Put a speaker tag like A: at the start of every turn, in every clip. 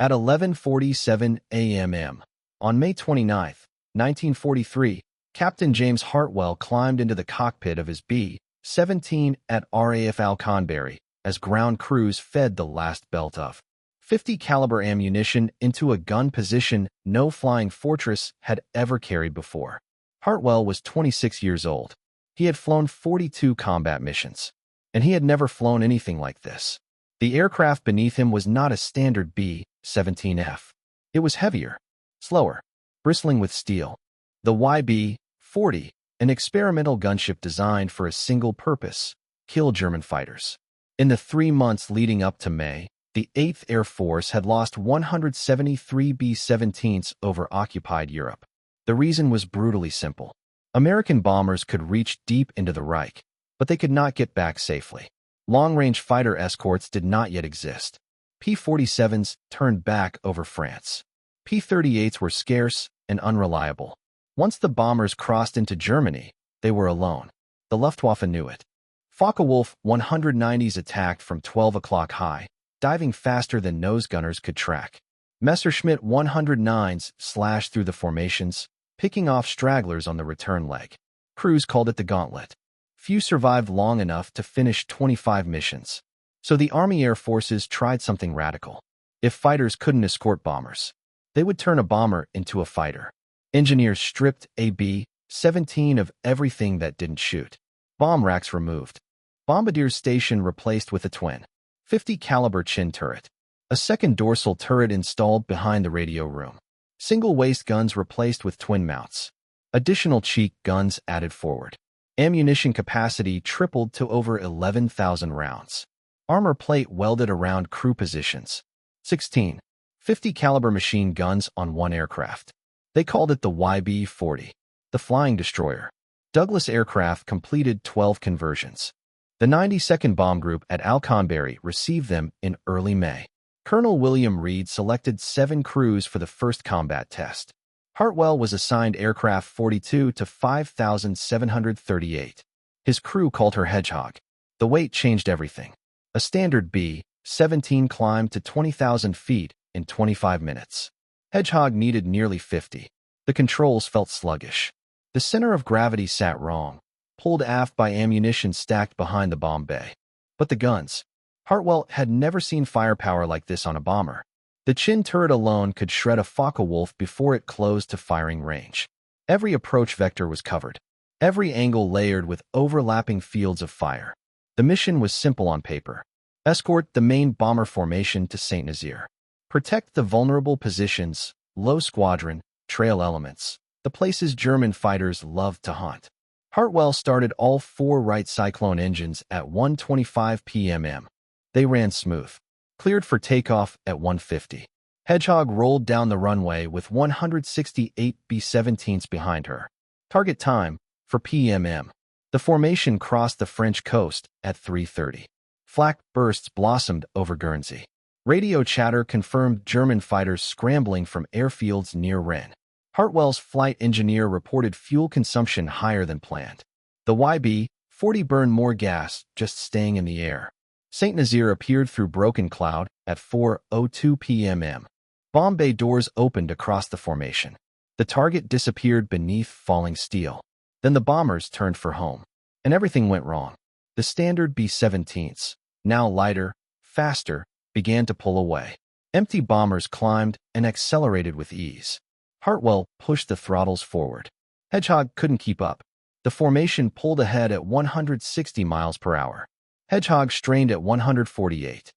A: At 11:47 a.m. on May 29, 1943, Captain James Hartwell climbed into the cockpit of his B-17 at RAF Alconbury as ground crews fed the last belt of .50 caliber ammunition into a gun position no flying fortress had ever carried before. Hartwell was 26 years old. He had flown 42 combat missions, and he had never flown anything like this. The aircraft beneath him was not a standard B-17F. It was heavier, slower, bristling with steel. The YB-40, an experimental gunship designed for a single purpose: kill German fighters. In the 3 months leading up to May, the 8th Air Force had lost 173 B-17s over occupied Europe. The reason was brutally simple. American bombers could reach deep into the Reich, but they could not get back safely. Long-range fighter escorts did not yet exist. P-47s turned back over France. P-38s were scarce and unreliable. Once the bombers crossed into Germany, they were alone. The Luftwaffe knew it. Focke-Wulf 190s attacked from 12 o'clock high, diving faster than nose gunners could track. Messerschmitt 109s slashed through the formations, picking off stragglers on the return leg. Crews called it the gauntlet. Few survived long enough to finish 25 missions. So the Army Air Forces tried something radical. If fighters couldn't escort bombers, they would turn a bomber into a fighter. Engineers stripped a B-17 of everything that didn't shoot. Bomb racks removed. Bombardiers station replaced with a twin .50 caliber chin turret. A second dorsal turret installed behind the radio room. Single waist guns replaced with twin mounts. Additional cheek guns added forward. Ammunition capacity tripled to over 11,000 rounds. Armor plate welded around crew positions. 16 .50 caliber machine guns on one aircraft. They called it the YB-40, the flying destroyer. Douglas aircraft completed 12 conversions. The 92nd Bomb Group at Alconbury received them in early May. Colonel William Reed selected 7 crews for the first combat test. Hartwell was assigned aircraft 42 to 5,738. His crew called her Hedgehog. The weight changed everything. A standard B-17 climbed to 20,000 feet in 25 minutes. Hedgehog needed nearly 50. The controls felt sluggish. The center of gravity sat wrong, pulled aft by ammunition stacked behind the bomb bay. But the guns. Hartwell had never seen firepower like this on a bomber. The chin turret alone could shred a Focke-Wulf before it closed to firing range. Every approach vector was covered, every angle layered with overlapping fields of fire. The mission was simple on paper. Escort the main bomber formation to St. Nazaire. Protect the vulnerable positions, low squadron, trail elements, the places German fighters loved to haunt. Hartwell started all 4 Wright Cyclone engines at 1:25 p.m. They ran smooth. Cleared for takeoff at 1:50. Hedgehog rolled down the runway with 168 B-17s behind her. Target time for PMM. The formation crossed the French coast at 3:30. Flak bursts blossomed over Guernsey. Radio chatter confirmed German fighters scrambling from airfields near Rennes. Hartwell's flight engineer reported fuel consumption higher than planned. The YB-40 burned more gas just staying in the air. St. Nazaire appeared through broken cloud at 4:02 p.m. Bomb bay doors opened across the formation. The target disappeared beneath falling steel. Then the bombers turned for home. And everything went wrong. The standard B-17s, now lighter, faster, began to pull away. Empty bombers climbed and accelerated with ease. Hartwell pushed the throttles forward. Hedgehog couldn't keep up. The formation pulled ahead at 160 miles per hour. Hedgehog strained at 148.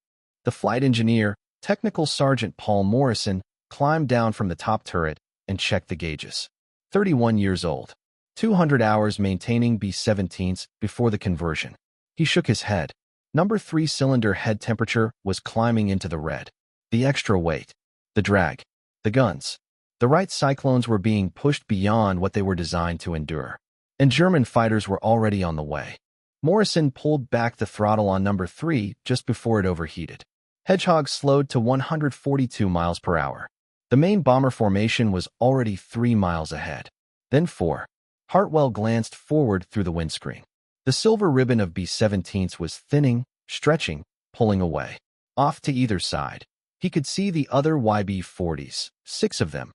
A: The flight engineer, Technical Sergeant Paul Morrison, climbed down from the top turret and checked the gauges. 31 years old. 200 hours maintaining B-17s before the conversion. He shook his head. Number 3-cylinder head temperature was climbing into the red. The extra weight. The drag. The guns. The Wright Cyclones were being pushed beyond what they were designed to endure. And German fighters were already on the way. Morrison pulled back the throttle on number 3 just before it overheated. Hedgehog slowed to 142 miles per hour. The main bomber formation was already 3 miles ahead. Then 4. Hartwell glanced forward through the windscreen. The silver ribbon of B-17s was thinning, stretching, pulling away. Off to either side. He could see the other YB-40s, 6 of them,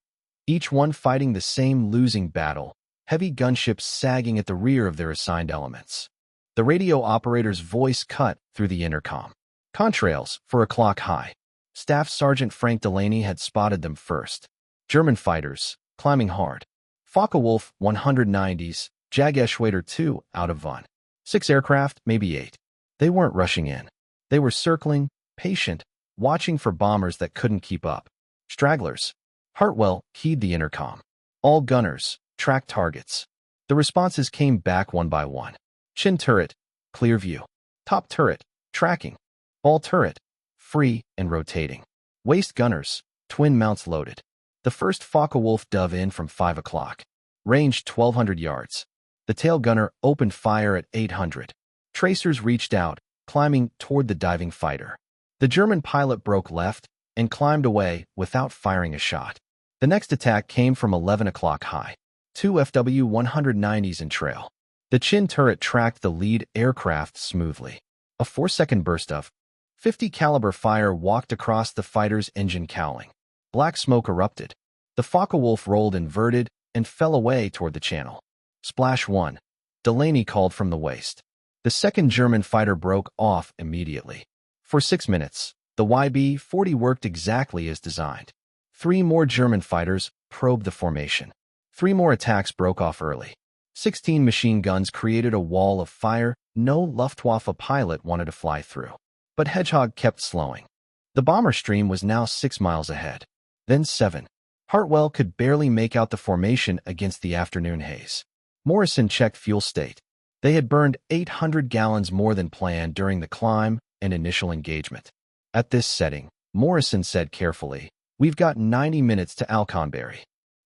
A: each one fighting the same losing battle, heavy gunships sagging at the rear of their assigned elements. The radio operator's voice cut through the intercom. Contrails, 4 o'clock high. Staff Sergeant Frank Delaney had spotted them first. German fighters, climbing hard. Focke-Wulf 190s, Jageschwader 2 out of Von. 6 aircraft, maybe 8. They weren't rushing in. They were circling, patient, watching for bombers that couldn't keep up. Stragglers. Hartwell keyed the intercom. All gunners, track targets. The responses came back one by one. Chin turret, clear view. Top turret, tracking. Ball turret, free and rotating. Waist gunners, twin mounts loaded. The first Focke-Wulf dove in from 5 o'clock. Range 1,200 yards. The tail gunner opened fire at 800. Tracers reached out, climbing toward the diving fighter. The German pilot broke left and climbed away without firing a shot. The next attack came from 11 o'clock high. 2 FW-190s in trail. The chin turret tracked the lead aircraft smoothly. A 4-second burst of 50 caliber fire walked across the fighter's engine cowling. Black smoke erupted. The Focke-Wulf rolled inverted and fell away toward the channel. Splash 1. Delaney called from the waist. The second German fighter broke off immediately. For 6 minutes, the YB-40 worked exactly as designed. 3 more German fighters probed the formation. 3 more attacks broke off early. 16 machine guns created a wall of fire no Luftwaffe pilot wanted to fly through. But Hedgehog kept slowing. The bomber stream was now 6 miles ahead. Then 7. Hartwell could barely make out the formation against the afternoon haze. Morrison checked fuel state. They had burned 800 gallons more than planned during the climb and initial engagement. At this setting, Morrison said carefully, "We've got 90 minutes to Alconbury."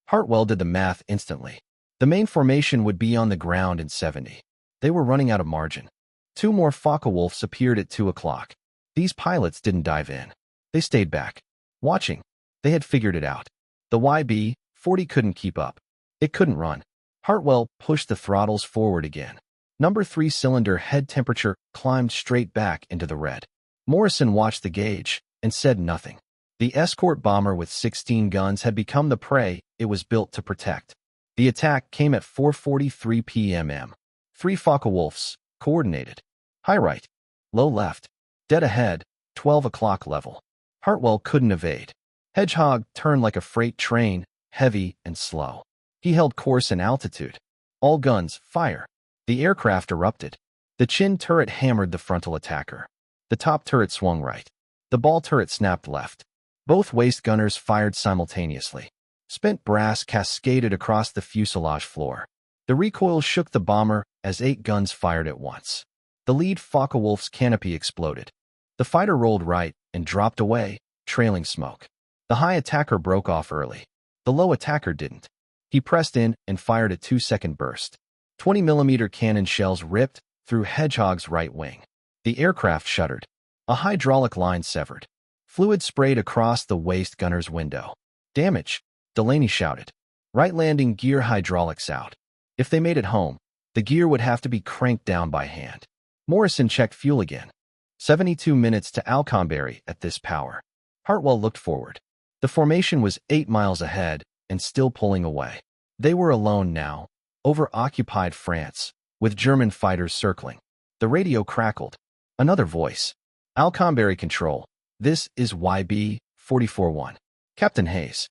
A: Hartwell did the math instantly. The main formation would be on the ground in 70. They were running out of margin. 2 more Focke-Wulfs appeared at 2 o'clock. These pilots didn't dive in. They stayed back, watching. They had figured it out. The YB-40 couldn't keep up. It couldn't run. Hartwell pushed the throttles forward again. Number 3 cylinder head temperature climbed straight back into the red. Morrison watched the gauge and said nothing. The escort bomber with 16 guns had become the prey it was built to protect. The attack came at 4:43 p.m. 3 Focke-Wulfs, coordinated. High right, low left, dead ahead, 12 o'clock level. Hartwell couldn't evade. Hedgehog turned like a freight train, heavy and slow. He held course and altitude. All guns, fire. The aircraft erupted. The chin turret hammered the frontal attacker. The top turret swung right. The ball turret snapped left. Both waist gunners fired simultaneously. Spent brass cascaded across the fuselage floor. The recoil shook the bomber as 8 guns fired at once. The lead Focke-Wulf's canopy exploded. The fighter rolled right and dropped away, trailing smoke. The high attacker broke off early. The low attacker didn't. He pressed in and fired a 2-second burst. 20mm cannon shells ripped through Hedgehog's right wing. The aircraft shuddered. A hydraulic line severed. Fluid sprayed across the waist gunner's window. "Damage," Delaney shouted. "Right landing gear hydraulics out." If they made it home, the gear would have to be cranked down by hand. Morrison checked fuel again. 72 minutes to Alconbury at this power. Hartwell looked forward. The formation was 8 miles ahead and still pulling away. They were alone now, over occupied France, with German fighters circling. The radio crackled. Another voice. "Alconbury Control. This is YB-44-1. Captain Hayes.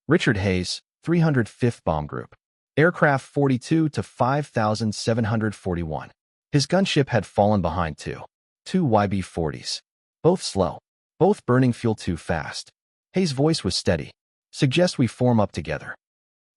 A: Richard Hayes, 305th Bomb Group. Aircraft 42 to 5,741. His gunship had fallen behind two YB-40s. Both slow. Both burning fuel too fast." Hayes' voice was steady. "Suggest we form up together."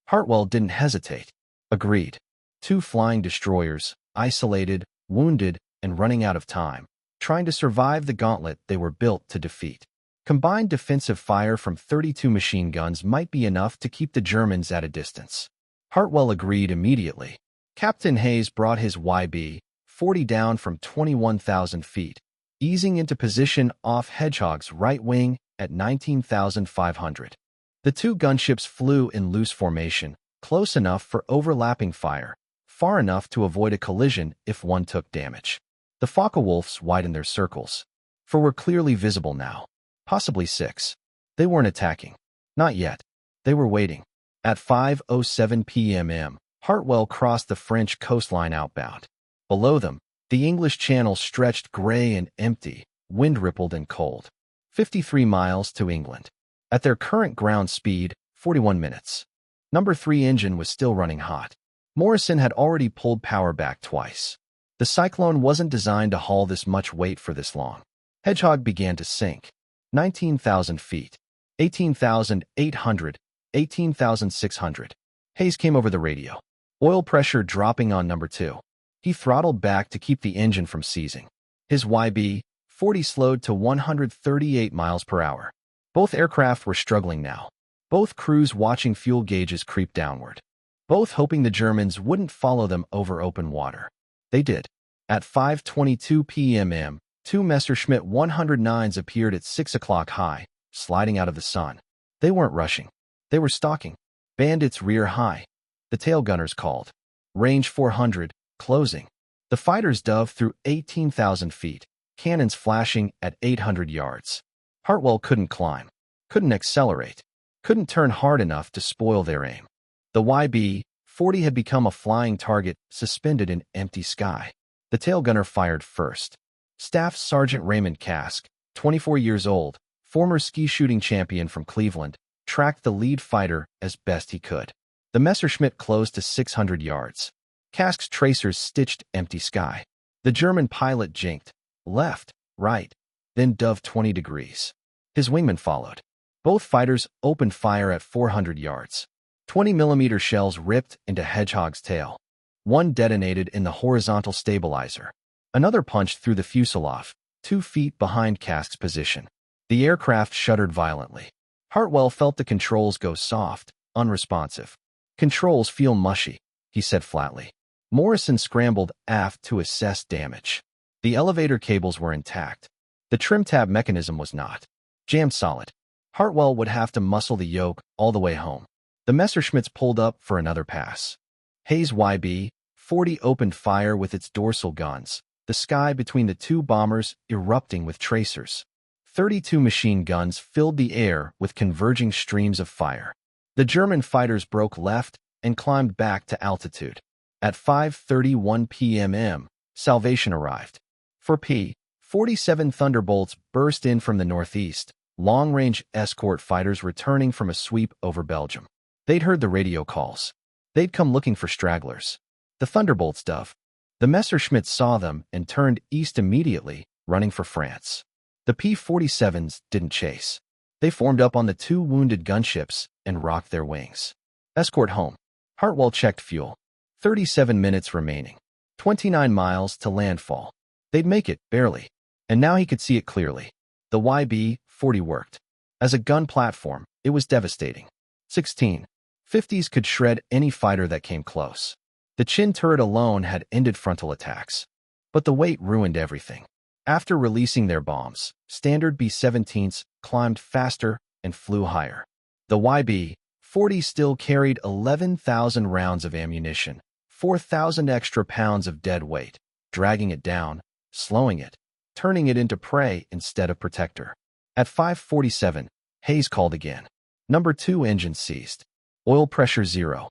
A: Hartwell didn't hesitate. Agreed. 2 flying destroyers, isolated, wounded, and running out of time, trying to survive the gauntlet they were built to defeat. Combined defensive fire from 32 machine guns might be enough to keep the Germans at a distance. Hartwell agreed immediately. Captain Hayes brought his YB-40 down from 21,000 feet, easing into position off Hedgehog's right wing at 19,500. The 2 gunships flew in loose formation, close enough for overlapping fire, far enough to avoid a collision if one took damage. The Focke-Wulfs widened their circles, for were clearly visible now. Possibly 6. They weren't attacking. Not yet. They were waiting. At 5:07 p.m., Hartwell crossed the French coastline outbound. Below them, the English Channel stretched gray and empty, wind-rippled and cold. 53 miles to England. At their current ground speed, 41 minutes. Number 3 engine was still running hot. Morrison had already pulled power back twice. The Cyclone wasn't designed to haul this much weight for this long. Hedgehog began to sink. 19,000 feet. 18,800. 18,600. Hayes came over the radio. Oil pressure dropping on number 2. He throttled back to keep the engine from seizing. His YB-40 slowed to 138 miles per hour. Both aircraft were struggling now. Both crews watching fuel gauges creep downward. Both hoping the Germans wouldn't follow them over open water. They did. At 5:22 p.m., 2 Messerschmitt 109s appeared at 6 o'clock high, sliding out of the sun. They weren't rushing. They were stalking. Bandits rear high. The tail gunners called. Range 400, closing. The fighters dove through 18,000 feet, cannons flashing at 800 yards. Hartwell couldn't climb, couldn't accelerate, couldn't turn hard enough to spoil their aim. The YB-40 had become a flying target suspended in empty sky. The tail gunner fired first. Staff Sergeant Raymond Kask, 24 years old, former ski shooting champion from Cleveland, tracked the lead fighter as best he could. The Messerschmitt closed to 600 yards. Kask's tracers stitched empty sky. The German pilot jinked, left, right, then dove 20 degrees. His wingman followed. Both fighters opened fire at 400 yards. 20mm shells ripped into Hedgehog's tail. One detonated in the horizontal stabilizer. Another punched through the fuselage, 2 feet behind Kask's position. The aircraft shuddered violently. Hartwell felt the controls go soft, unresponsive. "Controls feel mushy," he said flatly. Morrison scrambled aft to assess damage. The elevator cables were intact. The trim tab mechanism was not. Jammed solid. Hartwell would have to muscle the yoke all the way home. The Messerschmitts pulled up for another pass. Hayes' YB-40 opened fire with its dorsal guns, the sky between the 2 bombers erupting with tracers. 32 machine guns filled the air with converging streams of fire. The German fighters broke left and climbed back to altitude. At 5:31 p.m., salvation arrived. 4 P-47 Thunderbolts burst in from the northeast, long-range escort fighters returning from a sweep over Belgium. They'd heard the radio calls. They'd come looking for stragglers. The Thunderbolts dove. The Messerschmitts saw them and turned east immediately, running for France. The P-47s didn't chase. They formed up on the 2 wounded gunships and rocked their wings. Escort home. Hartwell checked fuel. 37 minutes remaining. 29 miles to landfall. They'd make it, barely. And now he could see it clearly. The YB-40 worked. As a gun platform, it was devastating. 16.50s could shred any fighter that came close. The chin turret alone had ended frontal attacks. But the weight ruined everything. After releasing their bombs, standard B-17s climbed faster and flew higher. The YB-40 still carried 11,000 rounds of ammunition, 4,000 extra pounds of dead weight, dragging it down, slowing it, turning it into prey instead of protector. At 5:47, Hayes called again. Number 2 engine seized. Oil pressure 0.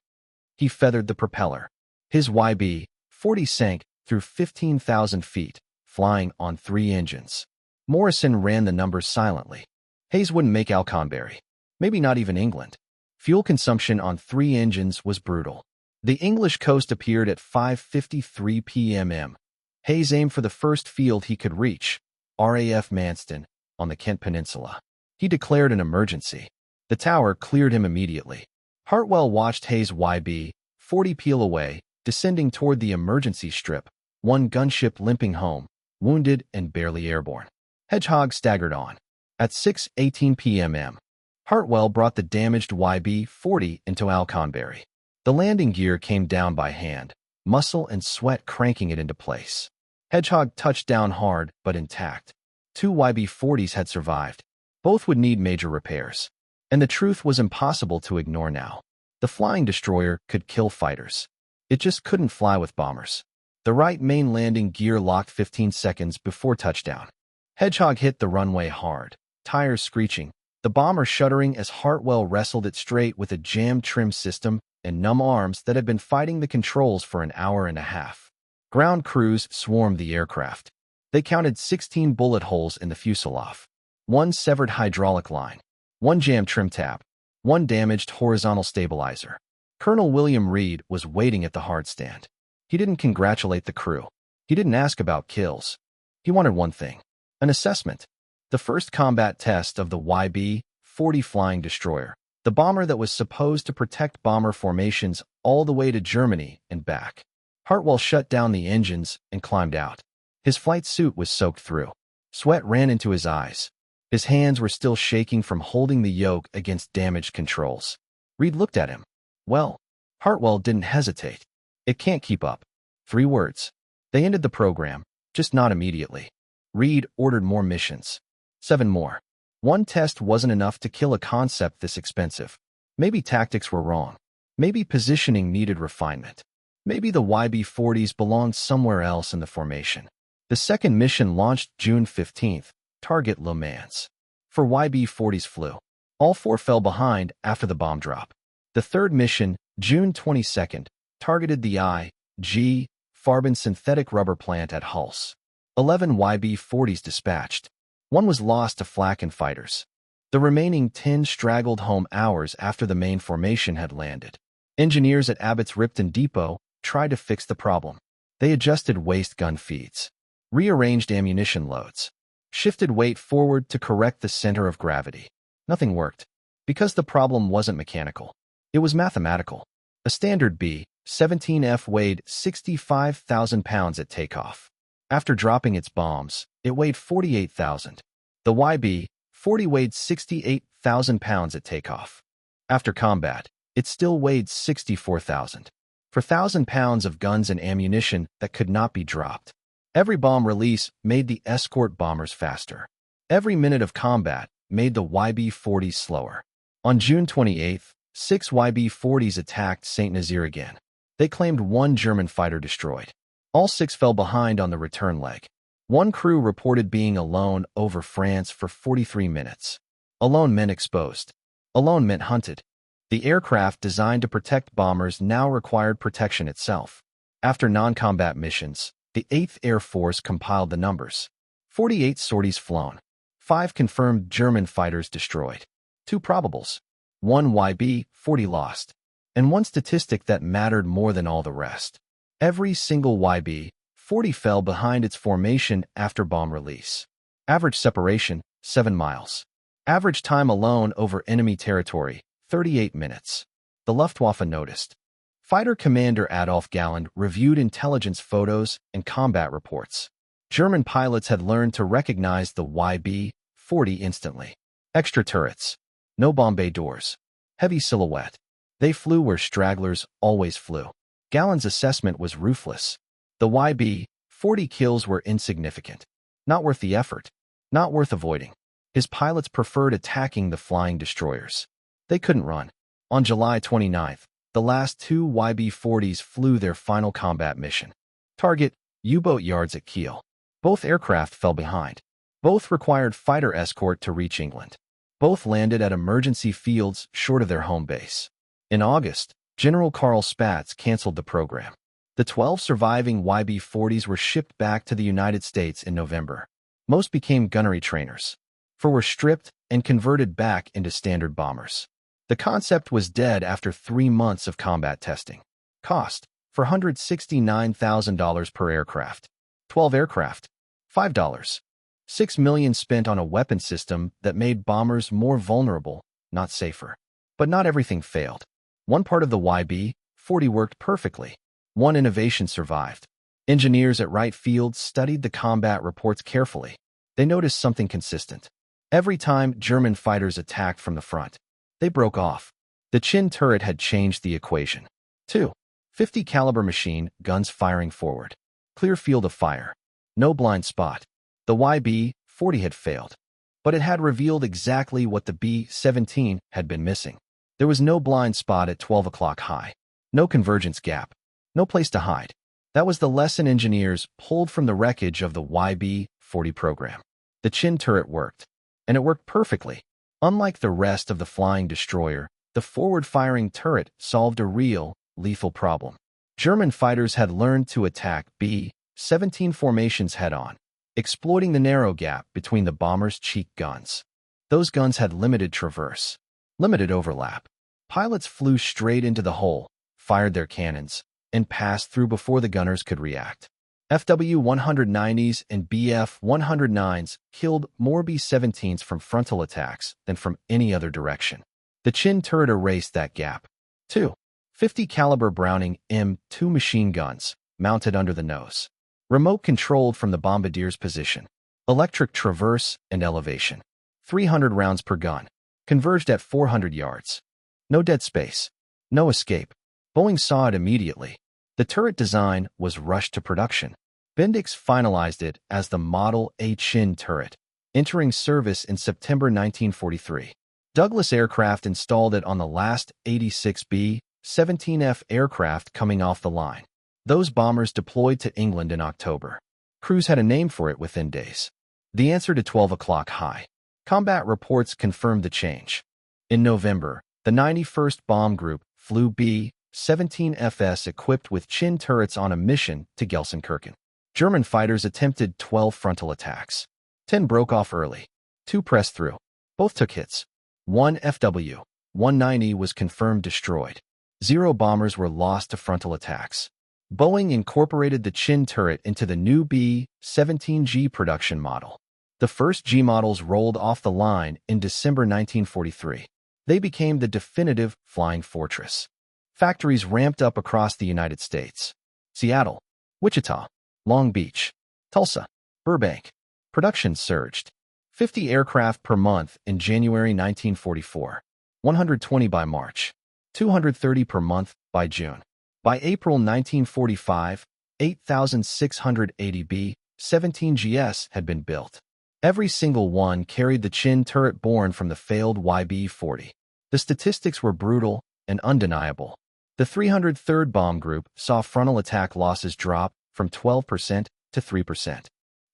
A: He feathered the propeller. His YB-40 sank through 15,000 feet, flying on 3 engines. Morrison ran the numbers silently. Hayes wouldn't make Alconbury. Maybe not even England. Fuel consumption on 3 engines was brutal. The English coast appeared at 5:53 p.m. Hayes aimed for the first field he could reach, RAF Manston, on the Kent Peninsula. He declared an emergency. The tower cleared him immediately. Hartwell watched Hayes' YB-40 peel away, descending toward the emergency strip, 1 gunship limping home, wounded and barely airborne. Hedgehog staggered on. At 6:18 p.m., Hartwell brought the damaged YB-40 into Alconbury. The landing gear came down by hand, muscle and sweat cranking it into place. Hedgehog touched down hard but intact. 2 YB-40s had survived. Both would need major repairs. And the truth was impossible to ignore now. The flying destroyer could kill fighters. It just couldn't fly with bombers. The right main landing gear locked 15 seconds before touchdown. Hedgehog hit the runway hard, tires screeching, the bomber shuddering as Hartwell wrestled it straight with a jammed trim system and numb arms that had been fighting the controls for an hour and a half. Ground crews swarmed the aircraft. They counted 16 bullet holes in the fuselage, 1 severed hydraulic line, 1 jammed trim tab, 1 damaged horizontal stabilizer. Colonel William Reed was waiting at the hardstand. He didn't congratulate the crew. He didn't ask about kills. He wanted one thing: an assessment. The first combat test of the YB-40 flying destroyer, the bomber that was supposed to protect bomber formations all the way to Germany and back. Hartwell shut down the engines and climbed out. His flight suit was soaked through. Sweat ran into his eyes. His hands were still shaking from holding the yoke against damaged controls. Reed looked at him. Well, Hartwell didn't hesitate. It can't keep up. 3 words. They ended the program, just not immediately. Reed ordered more missions. 7 more. One test wasn't enough to kill a concept this expensive. Maybe tactics were wrong. Maybe positioning needed refinement. Maybe the YB-40s belonged somewhere else in the formation. The second mission launched June 15th, target Le Mans. 4 YB-40s flew. All 4 fell behind after the bomb drop. The third mission, June 22nd, targeted the I.G. Farben synthetic rubber plant at Hulse. 11 YB-40s dispatched. 1 was lost to flak and fighters. The remaining 10 straggled home hours after the main formation had landed. Engineers at Abbott's Ripton Depot tried to fix the problem. They adjusted waste gun feeds, rearranged ammunition loads, shifted weight forward to correct the center of gravity. Nothing worked, because the problem wasn't mechanical. It was mathematical. A standard B-17F weighed 65,000 pounds at takeoff. After dropping its bombs, it weighed 48,000. The YB-40 weighed 68,000 pounds at takeoff. After combat, it still weighed 64,000. For 1,000 pounds of guns and ammunition that could not be dropped. Every bomb release made the escort bombers faster. Every minute of combat made the YB-40 slower. On June 28th, 6 YB-40s attacked St. Nazaire again. They claimed 1 German fighter destroyed. All 6 fell behind on the return leg. 1 crew reported being alone over France for 43 minutes. Alone meant exposed. Alone meant hunted. The aircraft designed to protect bombers now required protection itself. After non-combat missions, the 8th Air Force compiled the numbers. 48 sorties flown. 5 confirmed German fighters destroyed. 2 probables. 1 YB-40 lost. And 1 statistic that mattered more than all the rest. Every single YB-40 fell behind its formation after bomb release. Average separation, 7 miles. Average time alone over enemy territory, 38 minutes. The Luftwaffe noticed. Fighter Commander Adolf Galland reviewed intelligence photos and combat reports. German pilots had learned to recognize the YB-40 instantly. Extra turrets. No bomb bay doors. Heavy silhouette. They flew where stragglers always flew. Galland's assessment was ruthless. The YB-40 kills were insignificant. Not worth the effort. Not worth avoiding. His pilots preferred attacking the flying destroyers. They couldn't run. On July 29th, the last 2 YB-40s flew their final combat mission. Target, U-boat yards at Kiel. Both aircraft fell behind. Both required fighter escort to reach England. Both landed at emergency fields short of their home base. In August, General Karl Spaatz canceled the program. The 12 surviving YB-40s were shipped back to the United States in November. Most became gunnery trainers. 4 were stripped and converted back into standard bombers. The concept was dead after 3 months of combat testing. Cost, $469,000 per aircraft. 12 aircraft, $5. $6 million spent on a weapon system that made bombers more vulnerable, not safer. But not everything failed. One part of the YB-40 worked perfectly. One innovation survived. Engineers at Wright Field studied the combat reports carefully. They noticed something consistent. Every time German fighters attacked from the front, they broke off. The chin turret had changed the equation. 2. 50 caliber machine guns firing forward. Clear field of fire. No blind spot. The YB-40 had failed, but it had revealed exactly what the B-17 had been missing. There was no blind spot at 12 o'clock high. No convergence gap. No place to hide. That was the lesson engineers pulled from the wreckage of the YB-40 program. The chin turret worked. and it worked perfectly. Unlike the rest of the flying destroyer, the forward-firing turret solved a real, lethal problem. German fighters had learned to attack B-17 formations head-on, exploiting the narrow gap between the bomber's cheek guns. Those guns had limited traverse, limited overlap. Pilots flew straight into the hole, fired their cannons, and passed through before the gunners could react. FW-190s and BF-109s killed more B-17s from frontal attacks than from any other direction. The Chin turret erased that gap. 2. 50 caliber Browning M2 machine guns, mounted under the nose. Remote controlled from the bombardier's position. Electric traverse and elevation. 300 rounds per gun. Converged at 400 yards. No dead space. No escape. Boeing saw it immediately. The turret design was rushed to production. Bendix finalized it as the Model A Chin turret, entering service in September 1943. Douglas Aircraft installed it on the last 86 B-17F aircraft coming off the line. Those bombers deployed to England in October. Crews had a name for it within days. The answer to 12 o'clock high. Combat reports confirmed the change. In November, the 91st Bomb Group flew B-17FS equipped with Chin turrets on a mission to Gelsenkirchen. German fighters attempted 12 frontal attacks. 10 broke off early. 2 pressed through. Both took hits. 1 FW-190 was confirmed destroyed. 0 bombers were lost to frontal attacks. Boeing incorporated the Chin turret into the new B-17G production model. The first G models rolled off the line in December 1943. They became the definitive flying fortress. Factories ramped up across the United States. Seattle, Wichita, Long Beach, Tulsa, Burbank. Production surged. 50 aircraft per month in January 1944. 120 by March. 230 per month by June. By April 1945, 8,680 B-17GS had been built. Every single one carried the Chin turret born from the failed YB-40. The statistics were brutal and undeniable. The 303rd Bomb Group saw frontal attack losses drop from 12% to 3%.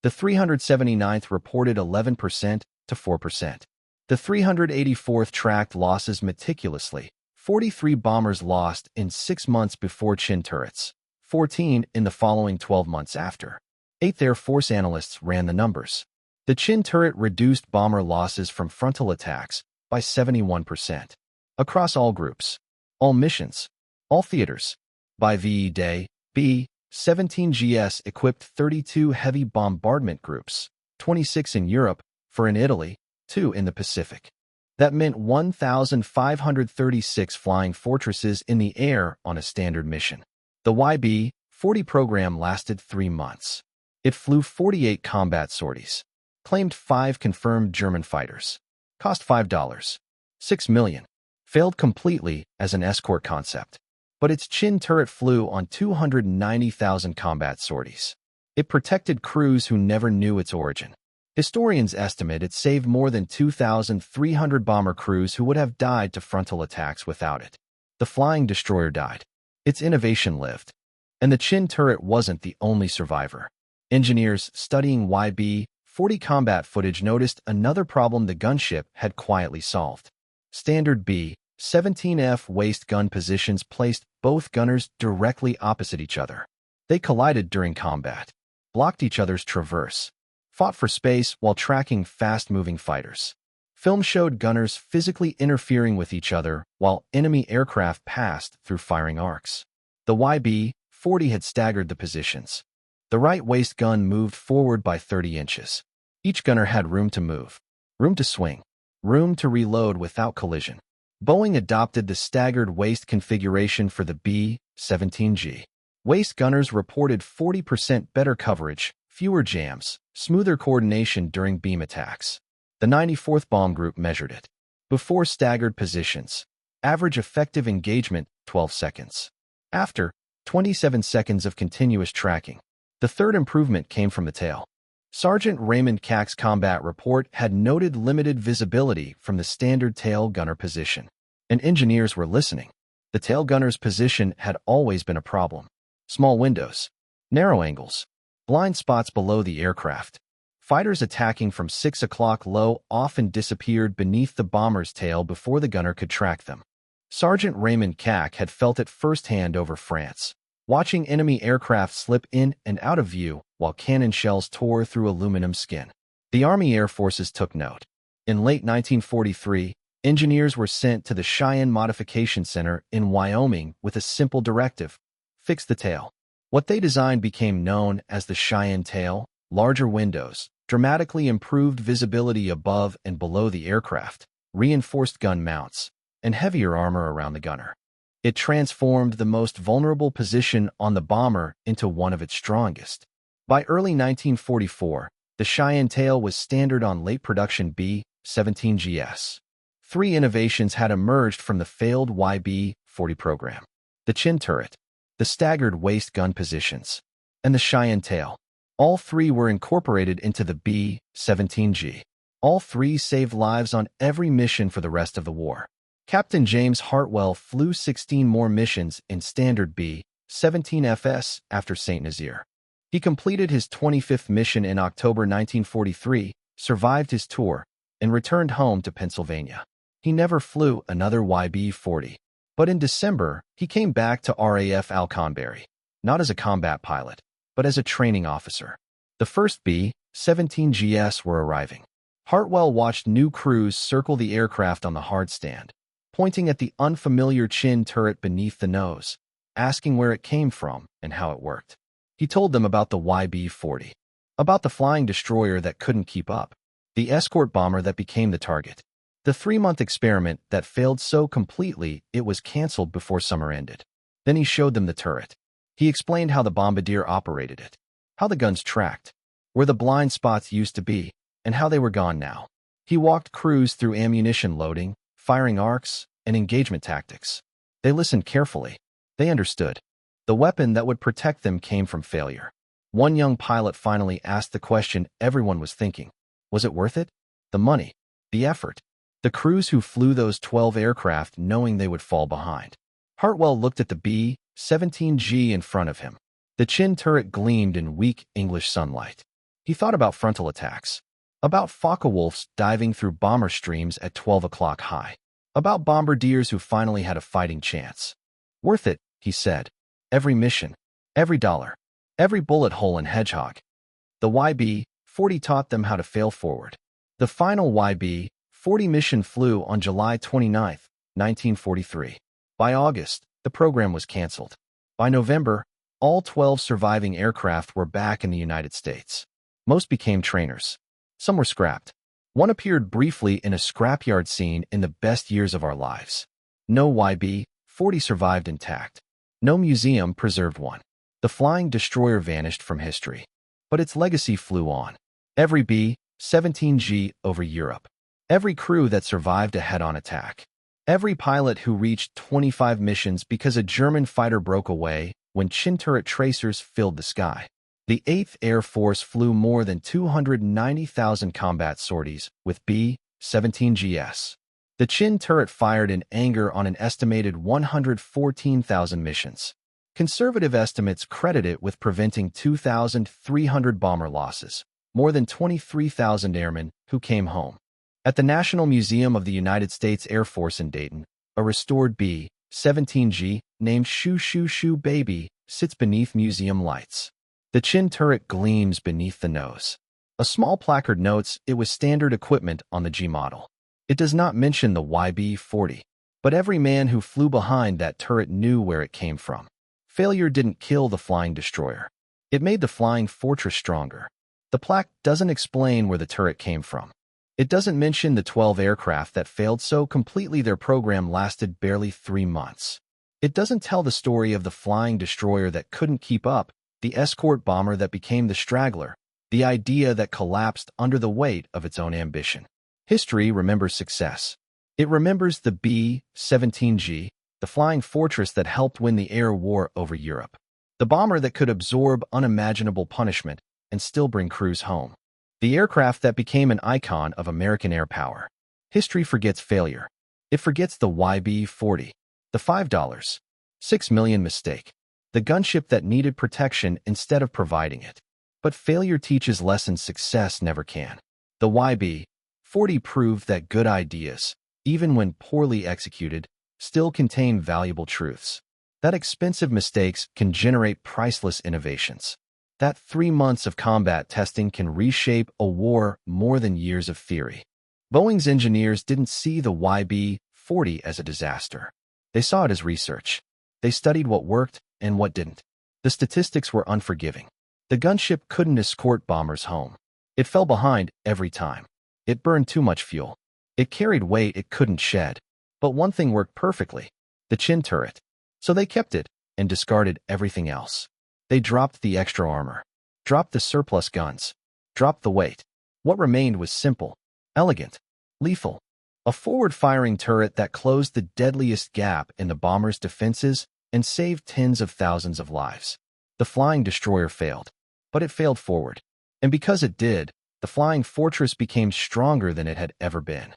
A: The 379th reported 11% to 4%. The 384th tracked losses meticulously. 43 bombers lost in 6 months before Chin turrets, 14 in the following 12 months after. 8th Air Force analysts ran the numbers. The Chin turret reduced bomber losses from frontal attacks by 71%. Across all groups, all missions, all theaters. By VE Day, B-17GS equipped 32 heavy bombardment groups, 26 in Europe, 4 in Italy, 2 in the Pacific. That meant 1,536 flying fortresses in the air on a standard mission. The YB-40 program lasted 3 months. It flew 48 combat sorties. Claimed 5 confirmed German fighters. Cost $5. 6 million. Failed completely as an escort concept. But its Chin turret flew on 290,000 combat sorties. It protected crews who never knew its origin. Historians estimate it saved more than 2,300 bomber crews who would have died to frontal attacks without it. The flying destroyer died. Its innovation lived. And the Chin turret wasn't the only survivor. Engineers studying YB-40 combat footage noticed another problem the gunship had quietly solved. Standard B-17F waist gun positions placed both gunners directly opposite each other. They collided during combat, blocked each other's traverse, fought for space while tracking fast-moving fighters. Film showed gunners physically interfering with each other while enemy aircraft passed through firing arcs. The YB-40 had staggered the positions. The right waist gun moved forward by 30 inches. Each gunner had room to move, room to swing, room to reload without collision. Boeing adopted the staggered waist configuration for the B-17G. Waist gunners reported 40% better coverage, fewer jams, smoother coordination during beam attacks. The 94th Bomb Group measured it. Before staggered positions, average effective engagement 12 seconds. After, 27 seconds of continuous tracking. The third improvement came from the tail. Sergeant Raymond Cack's combat report had noted limited visibility from the standard tail gunner position. And engineers were listening. The tail gunner's position had always been a problem. Small windows, narrow angles, blind spots below the aircraft. Fighters attacking from 6 o'clock low often disappeared beneath the bomber's tail before the gunner could track them. Sergeant Raymond Cack had felt it firsthand over France, watching enemy aircraft slip in and out of view while cannon shells tore through aluminum skin. The Army Air Forces took note. In late 1943, engineers were sent to the Cheyenne Modification Center in Wyoming with a simple directive: fix the tail. What they designed became known as the Cheyenne tail: larger windows, dramatically improved visibility above and below the aircraft, reinforced gun mounts, and heavier armor around the gunner. It transformed the most vulnerable position on the bomber into one of its strongest. By early 1944, the Cheyenne tail was standard on late production B-17 GS. Three innovations had emerged from the failed YB-40 program: the chin turret, the staggered waist gun positions, and the Cheyenne tail. All three were incorporated into the B-17G. All three saved lives on every mission for the rest of the war. Captain James Hartwell flew 16 more missions in standard B-17 FS after St. Nazaire. He completed his 25th mission in October 1943, survived his tour, and returned home to Pennsylvania. He never flew another YB-40. But in December, he came back to RAF Alconbury, not as a combat pilot, but as a training officer. The first B-17 GS were arriving. Hartwell watched new crews circle the aircraft on the hard stand, pointing at the unfamiliar chin turret beneath the nose, asking where it came from and how it worked. He told them about the YB-40, about the flying destroyer that couldn't keep up, the escort bomber that became the target, the 3-month experiment that failed so completely it was canceled before summer ended. Then he showed them the turret. He explained how the bombardier operated it, how the guns tracked, where the blind spots used to be, and how they were gone now. He walked crews through ammunition loading, firing arcs, and engagement tactics. They listened carefully. They understood. The weapon that would protect them came from failure. One young pilot finally asked the question everyone was thinking: was it worth it? The money, the effort, the crews who flew those 12 aircraft knowing they would fall behind. Hartwell looked at the B-17G in front of him. The chin turret gleamed in weak English sunlight. He thought about frontal attacks, about Focke-Wulfs diving through bomber streams at 12 o'clock high, about bombardiers who finally had a fighting chance. Worth it, he said. Every mission, every dollar, every bullet hole and hedgehog. The YB-40 taught them how to fail forward. The final YB-40 mission flew on July 29, 1943. By August, the program was canceled. By November, all 12 surviving aircraft were back in the United States. Most became trainers. Some were scrapped. One appeared briefly in a scrapyard scene in the best years of our lives. No YB-40 survived intact. No museum preserved one. The flying destroyer vanished from history. But its legacy flew on. Every B-17G over Europe. Every crew that survived a head-on attack. Every pilot who reached 25 missions because a German fighter broke away when chin turret tracers filled the sky. The 8th Air Force flew more than 290,000 combat sorties with B-17 GS. The chin turret fired in anger on an estimated 114,000 missions. Conservative estimates credit it with preventing 2,300 bomber losses, more than 23,000 airmen who came home. At the National Museum of the United States Air Force in Dayton, a restored B-17G named Shoo Shoo Shoo Baby sits beneath museum lights. The chin turret gleams beneath the nose. A small placard notes it was standard equipment on the G model. It does not mention the YB-40, but every man who flew behind that turret knew where it came from. Failure didn't kill the flying destroyer. It made the flying fortress stronger. The plaque doesn't explain where the turret came from. It doesn't mention the 12 aircraft that failed so completely their program lasted barely 3 months. It doesn't tell the story of the flying destroyer that couldn't keep up, the escort bomber that became the straggler, the idea that collapsed under the weight of its own ambition. History remembers success. It remembers the B-17G, the flying fortress that helped win the air war over Europe, the bomber that could absorb unimaginable punishment and still bring crews home, the aircraft that became an icon of American air power. History forgets failure. It forgets the YB-40, the $5.6 million mistake, the gunship that needed protection instead of providing it. But failure teaches lessons success never can. The YB-40 proved that good ideas, even when poorly executed, still contain valuable truths. That expensive mistakes can generate priceless innovations. That 3 months of combat testing can reshape a war more than years of theory. Boeing's engineers didn't see the YB-40 as a disaster. They saw it as research. They studied what worked and what didn't. The statistics were unforgiving. The gunship couldn't escort bombers home. It fell behind every time. It burned too much fuel. It carried weight it couldn't shed. But one thing worked perfectly: the chin turret. So they kept it and discarded everything else. They dropped the extra armor, dropped the surplus guns, dropped the weight. What remained was simple, elegant, lethal. A forward-firing turret that closed the deadliest gap in the bomber's defenses and saved tens of thousands of lives. The flying destroyer failed, but it failed forward. And because it did, the flying fortress became stronger than it had ever been.